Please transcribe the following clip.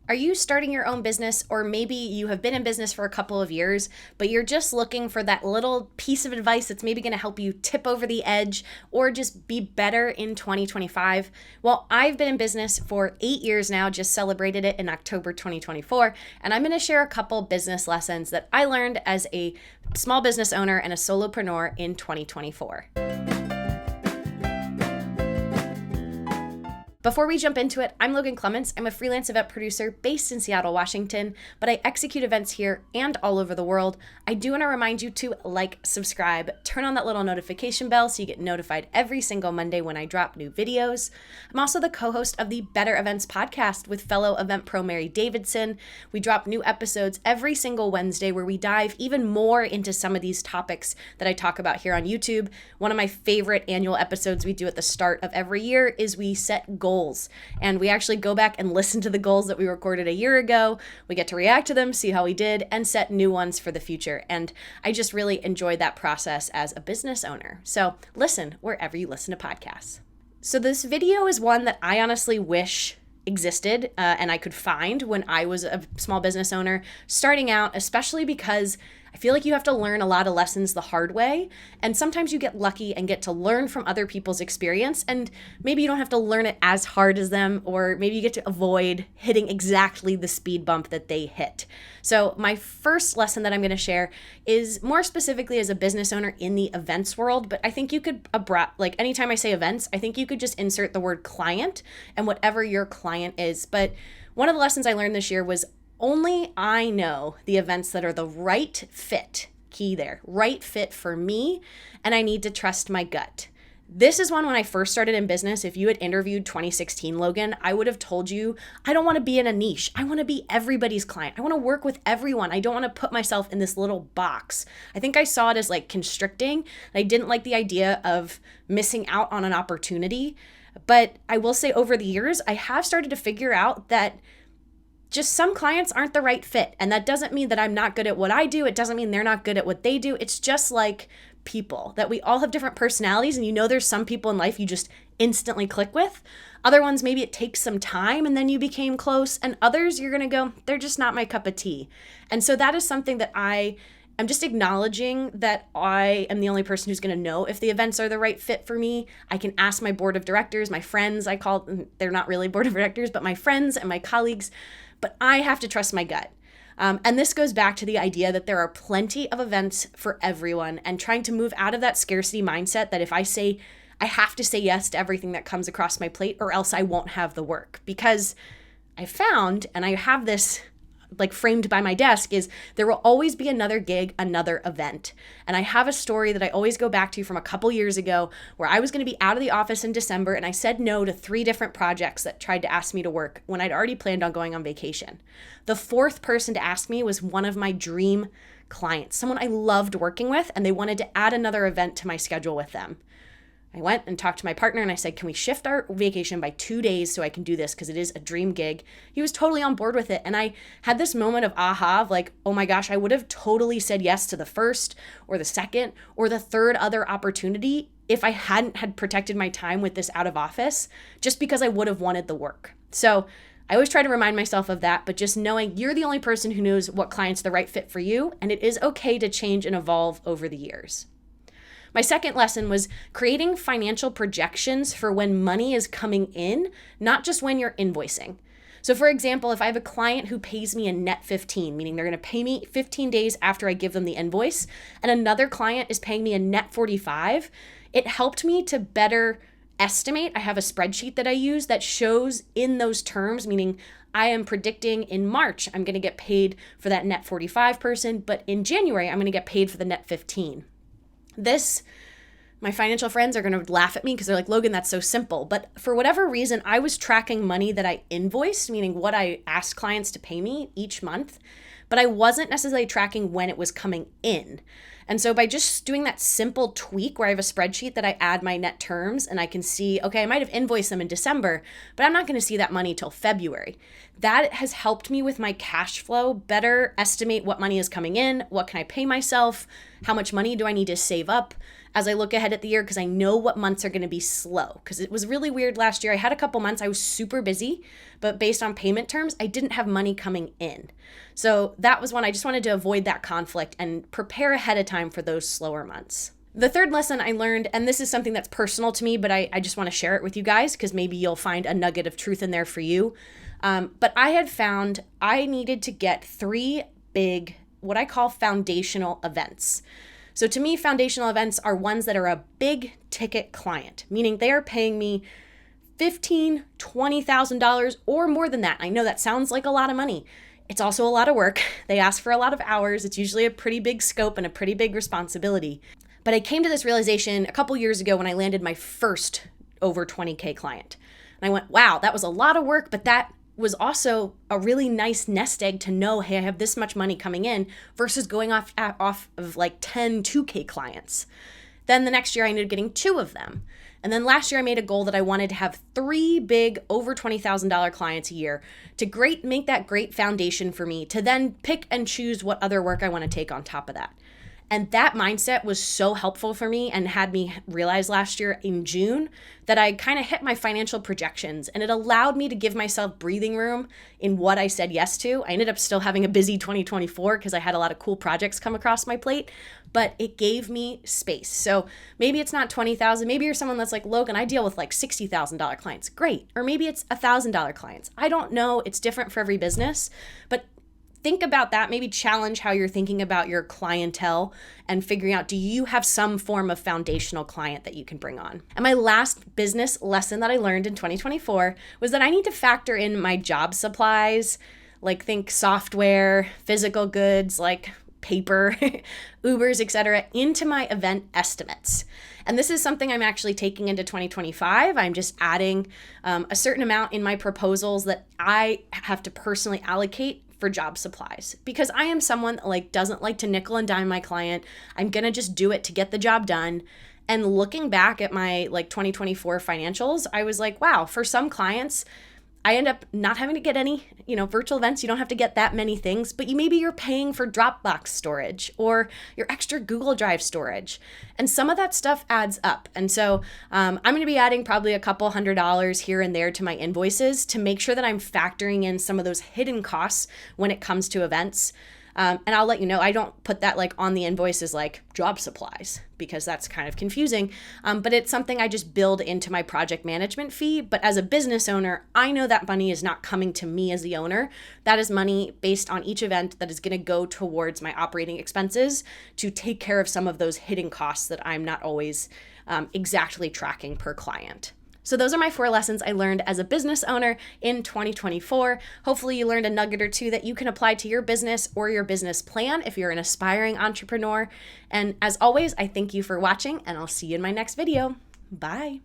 Are you starting your own business, or maybe you have been in business for a couple of years, but you're just looking for that little piece of advice that's maybe going to help you tip over the edge or just be better in 2025? Well, I've been in business for 8 years now, just celebrated it in October 2024, and I'm going to share a couple business lessons that I learned as a small business owner and a solopreneur in 2024. Before we jump into it, I'm Logan Clements. I'm a freelance event producer based in Seattle, Washington, but I execute events here and all over the world. I do want to remind you to like, subscribe, turn on that little notification bell so you get notified every single Monday when I drop new videos. I'm also the co-host of the Better Events podcast with fellow event pro Mary Davidson. We drop new episodes every single Wednesday where we dive even more into some of these topics that I talk about here on YouTube. One of my favorite annual episodes we do at the start of every year is we set goals. And we actually go back and listen to the goals that we recorded a year ago. We get to react to them, see how we did, and set new ones for the future. And I just really enjoyed that process as a business owner. So listen wherever you listen to podcasts. So this video is one that I honestly wish existed and I could find when I was a small business owner starting out, especially because I feel like you have to learn a lot of lessons the hard way. And sometimes you get lucky and get to learn from other people's experience. And maybe you don't have to learn it as hard as them, or maybe you get to avoid hitting exactly the speed bump that they hit. So my first lesson that I'm going to share is more specifically as a business owner in the events world. But I think you could, anytime I say events, I think you could just insert the word client and whatever your client is. But one of the lessons I learned this year was only I know the events that are the right fit, key there, right fit for me, and I need to trust my gut. This is one when I first started in business. If you had interviewed 2016 Logan, I would have told you, I don't want to be in a niche. I want to be everybody's client. I want to work with everyone. I don't want to put myself in this little box. I think I saw it as like constricting. I didn't like the idea of missing out on an opportunity. But I will say over the years, I have started to figure out that just some clients aren't the right fit. And that doesn't mean that I'm not good at what I do. It doesn't mean they're not good at what they do. It's just like people, that we all have different personalities. And there's some people in life you just instantly click with. Other ones, maybe it takes some time and then you became close. And others, you're going to go, they're just not my cup of tea. And so that is something that I'm just acknowledging that I am the only person who's going to know if the events are the right fit for me. I can ask my board of directors, my friends, they're not really board of directors, but my friends and my colleagues. But I have to trust my gut. And this goes back to the idea that there are plenty of events for everyone, and trying to move out of that scarcity mindset that if I say I have to say yes to everything that comes across my plate or else I won't have the work. Because I found, and I have this framed by my desk, is there will always be another gig, another event. And I have a story that I always go back to from a couple years ago where I was going to be out of the office in December and I said no to 3 different projects that tried to ask me to work when I'd already planned on going on vacation. The 4th person to ask me was one of my dream clients, someone I loved working with, and they wanted to add another event to my schedule with them. I went and talked to my partner and I said, can we shift our vacation by 2 days so I can do this because it is a dream gig? He was totally on board with it. And I had this moment of aha, of like, oh my gosh, I would have totally said yes to the first or the second or the third other opportunity if I hadn't had protected my time with this out of office, just because I would have wanted the work. So I always try to remind myself of that, but just knowing you're the only person who knows what client's the right fit for you, and it is okay to change and evolve over the years. My second lesson was creating financial projections for when money is coming in, not just when you're invoicing. So for example, if I have a client who pays me a net 15, meaning they're going to pay me 15 days after I give them the invoice, and another client is paying me a net 45, it helped me to better estimate. I have a spreadsheet that I use that shows in those terms, meaning I am predicting in March, I'm going to get paid for that net 45 person, but in January, I'm going to get paid for the net 15. My financial friends are going to laugh at me because they're like, Logan, that's so simple. But for whatever reason, I was tracking money that I invoiced, meaning what I asked clients to pay me each month, but I wasn't necessarily tracking when it was coming in. And so by just doing that simple tweak where I have a spreadsheet that I add my net terms and I can see, okay, I might have invoiced them in December, but I'm not going to see that money till February. That has helped me with my cash flow better estimate what money is coming in, what can I pay myself, how much money do I need to save up, as I look ahead at the year, because I know what months are going to be slow. Because it was really weird last year. I had a couple months I was super busy, but based on payment terms, I didn't have money coming in. So that was when I just wanted to avoid that conflict and prepare ahead of time for those slower months. The third lesson I learned, and this is something that's personal to me, but I just want to share it with you guys because maybe you'll find a nugget of truth in there for you. But I had found I needed to get 3 big, what I call foundational events. So to me, foundational events are ones that are a big ticket client, meaning they are paying me $15,000, $20,000 or more than that. I know that sounds like a lot of money. It's also a lot of work. They ask for a lot of hours. It's usually a pretty big scope and a pretty big responsibility. But I came to this realization a couple years ago when I landed my first over 20K client. And I went, wow, that was a lot of work, but that was also a really nice nest egg to know, hey, I have this much money coming in versus going off of like 10 2K clients. Then the next year I ended up getting 2 of them. And then last year I made a goal that I wanted to have 3 big over $20,000 clients a year to make that great foundation for me to then pick and choose what other work I want to take on top of that. And that mindset was so helpful for me and had me realize last year in June that I kind of hit my financial projections, and it allowed me to give myself breathing room in what I said yes to. I ended up still having a busy 2024 because I had a lot of cool projects come across my plate, but it gave me space. So maybe it's not 20,000. Maybe you're someone that's like, Logan, I deal with like $60,000 clients. Great. Or maybe it's $1,000 clients. I don't know. It's different for every business, but think about that, maybe challenge how you're thinking about your clientele and figuring out, do you have some form of foundational client that you can bring on? And my last business lesson that I learned in 2024 was that I need to factor in my job supplies, like think software, physical goods, like paper, Ubers, etc., into my event estimates. And this is something I'm actually taking into 2025. I'm just adding a certain amount in my proposals that I have to personally allocate for job supplies, because I am someone that like doesn't like to nickel and dime my client. I'm going to just do it to get the job done. And looking back at my like 2024 financials, I was like, wow, for some clients, I end up not having to get any, virtual events. You don't have to get that many things, but maybe you're paying for Dropbox storage or your extra Google Drive storage. And some of that stuff adds up. And so I'm going to be adding probably a couple $100 here and there to my invoices to make sure that I'm factoring in some of those hidden costs when it comes to events. And I'll let you know, I don't put that like on the invoices like job supplies because that's kind of confusing. But it's something I just build into my project management fee. But as a business owner, I know that money is not coming to me as the owner. That is money based on each event that is going to go towards my operating expenses to take care of some of those hidden costs that I'm not always exactly tracking per client. So those are my 4 lessons I learned as a business owner in 2024. Hopefully you learned a nugget or 2 that you can apply to your business or your business plan if you're an aspiring entrepreneur. And as always, I thank you for watching, and I'll see you in my next video. Bye.